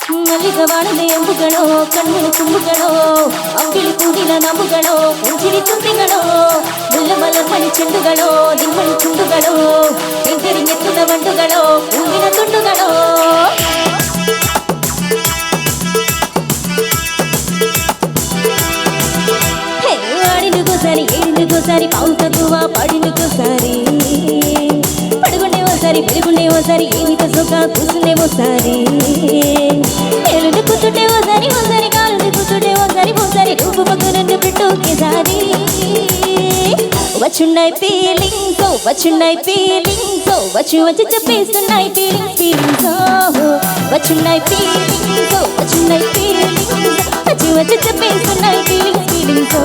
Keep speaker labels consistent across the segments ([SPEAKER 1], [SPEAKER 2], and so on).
[SPEAKER 1] ಮಲ್ಲಿಗವಾಡದೆ ಅಂಬುಗಳೋ ಕಣ್ಣು ತುಂಬುಗಳೋ ಅಂಬಿಳಿ ಕೂಡಿನ ನಂಬುಗಳೋ ಮುಂಚಿರಿ ತುಂಬಿಗಳೋ ಮುಲ್ಲಮಲ ಮಣಿ ಚೆಂಡುಗಳೋ ನಿಮ್ಮಣಿ ಚುಂಡುಗಳೋ ಎಂಟರಿ ಎತ್ತುದ ಬಂಡುಗಳೋ ಹೂವಿನ ತುಂಡುಗಳೋ ఆడినుకోసారి ఏడినుకోసారి పావు తక్కువ పాడినుకోసారి పడుకునేవోసారి వెలుగునేవోసారి ఏమితో సొక్క కూసునేవోసారి ఏలుని కూతుంటేవోసారి ఓసారి కాలుని కూతుంటేవోసారి ఓసారి రూపు పక్కనన్ను పెట్టోకేసారి వచ్చున్నాయి ఫీలింగ్స్ వచ్చున్నాయి ఫీలింగ్స్ వచ్చి వచ్చి చెప్పేస్తున్నాయి ఫీలింగ్స్ వచ్చున్నాయి ఫీలింగ్స్ వచ్చున్నాయి ఫీలింగ్స్ వచ్చి వచ్చి చెప్పేస్తున్నాయి ఫీలింగ్స్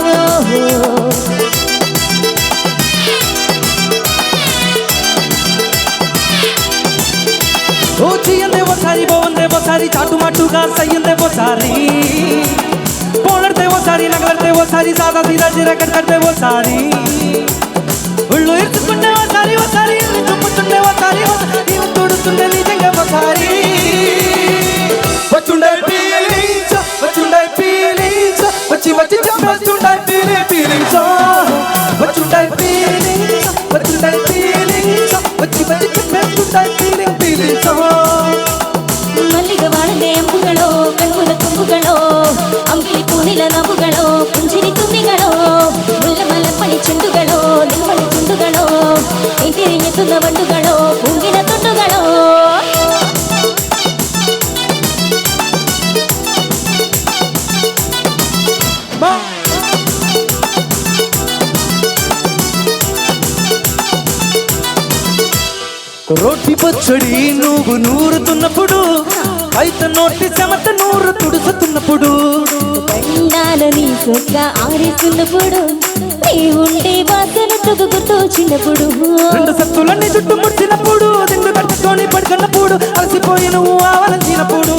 [SPEAKER 2] ఓ చీయందే ఓసారి బాగుందే ఓసారి చాటుమాటుగా సయ్యందే ఓసారి పోనడితే ఓసారి నగలడితే ఓసారి సాదా సీదా చిరకడితే ఓసారి ఒళ్ళు ఇరుచుకుంటే ఓసారి ఓసారి తుమ్ముతుండే ఓసారి నీవు తోడుతుండే నిజంగా ఓసారి వచ్చుండే ఫీలింగ్స్ వచ్చుండే ఫీలింగ్స్ వచ్చి వచ్చి చెప్పేస్తుండే ఫీలింగ్స్ వచ్చుండే ఫీలింగ్స్ వచ్చుండే ఫీలింగ్స్ వచ్చి వచ్చి చెప్పేస్తుండే ఫీలింగ్స్
[SPEAKER 1] ಮಲ್ಲಿಗವಾಡದೆ ಅಂಬುಗಳೋ ಕಣ್ಣುಲ ತುಂಬುಗಳೋ ಅಂಬಿಳಿ ಕೂನಿಲ ನಂಬುಗಳೋ ಪುಂಜಿರಿ ತುಂಬಿಗಳೋ ಮುಲ್ಲಮಲ ಮಣಿ ಚೆಂಡುಗಳೋ ನಿಮ್ಮಣಿ ಚುಂಡುಗಳೋ ಎಂಟಿರಿ ಎತ್ತುದ ಬಂಡುಗಳೋ ಹೂವಿನ ತುಂಡುಗಳೋ
[SPEAKER 2] రోటి పచ్చడి నువ్వు నూరుతున్నప్పుడు అయితే నోటి చెమట నూరు తుడుస్తున్నప్పుడు
[SPEAKER 1] దండాలని సొక్క ఆరేస్తున్నప్పుడు నీ ఉండే వాసన తొగుతూ చిన్నప్పుడు
[SPEAKER 2] రెండు సత్తులన్నీ చుట్టూ ముట్టినప్పుడు దిండు కట్టుకొని పడుకున్నప్పుడు అలసిపోయి నువ్వు ఆవలించినప్పుడు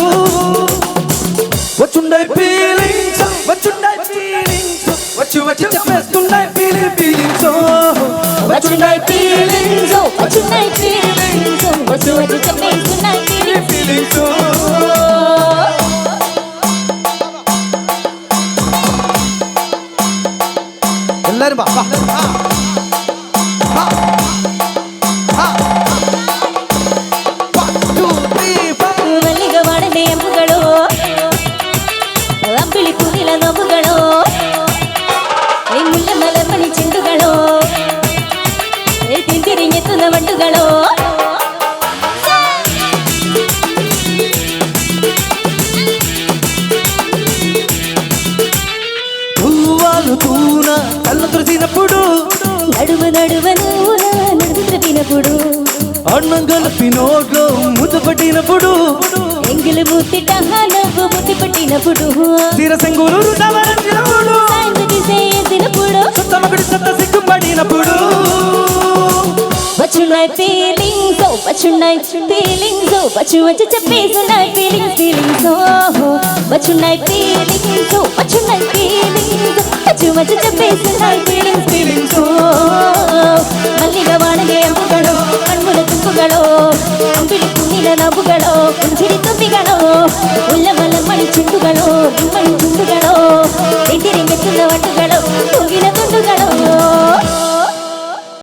[SPEAKER 2] వచ్చుండే ఫీలింగ్స్ వచ్చుండే ఫీలింగ్స్ వచ్చి వచ్చి చెప్పేస్తుండే ఫీలింగ్స్ వచ్చుండే ఫీలింగ్స్
[SPEAKER 1] వచ్చున్నాయి ఫీలింగ్స్ వచ్చి వచ్చి చెప్పేస్తున్నాయి
[SPEAKER 2] ఫీలింగ్స్ ಎಲ್ಲರೂ ಬಾ
[SPEAKER 1] ಮಲ್ಲಿಗವಾಡದೆ ಅಂಬುಗಳೋ ಅಂಬಿಳಿ ಕೂನಿಲ ನಂಬುಗಳೋ ಮುಲ್ಲ ಮಲರ್ಮಣಿ ಚೆಂಡುಗಳೋ ತಿಂತಿರಿ ಎತ್ತುದ ಬಂಡುಗಳೋ
[SPEAKER 2] తూవాలు తూన కళ్ళు తుడిచినప్పుడు
[SPEAKER 1] నడువ నడువ నూన నడువు త్రపినప్పుడు
[SPEAKER 2] అన్నం కలిపి నోట్లో ముద్ద పట్టినప్పుడు
[SPEAKER 1] ఎంగిలి ముత్తిట నవ్వు ముత్తి పట్టినప్పుడు
[SPEAKER 2] తీర సంగులు రుదవరించినప్పుడు
[SPEAKER 1] సాయంత్రం చేసినప్పుడు
[SPEAKER 2] సుత్తమకుడి సత్త సిగ్గుపడినప్పుడు
[SPEAKER 1] వచ్చున్నాయి ఫీలింగ్స్ వచ్చున్నాయి ఫీలింగ్స్ వచ్చి వచ్చి చెప్పేస్తున్నాయి ఫీలింగ్స్ వచ్చున్నాయి ఫీలింగ్స్ వచ్చున్నాయి ఫీలింగ్స్ వచ్చి వచ్చి చెప్పేస్తున్నాయి ఫీలింగ్స్ మల్లిగవాడదే అంబుಗಳೋ ಕಣ್ಣುಲ ತುಂಬುಗಳೋ ಅಂಬಿಳಿ ಕೂನಿಲ ನಂಬುಗಳೋ ಪುಂಜಿರಿ ತುಂಬಿಗಳೋ ಮುಲ್ಲಮಲ ಮಣಿ ಚೆಂಡುಗಳೋ ನಿಮ್ಮಣಿ ಚುಂಡುಗಳೋ ಎಂಟಿರಿ ಎತ್ತುದ ಬಂಡುಗಳೋ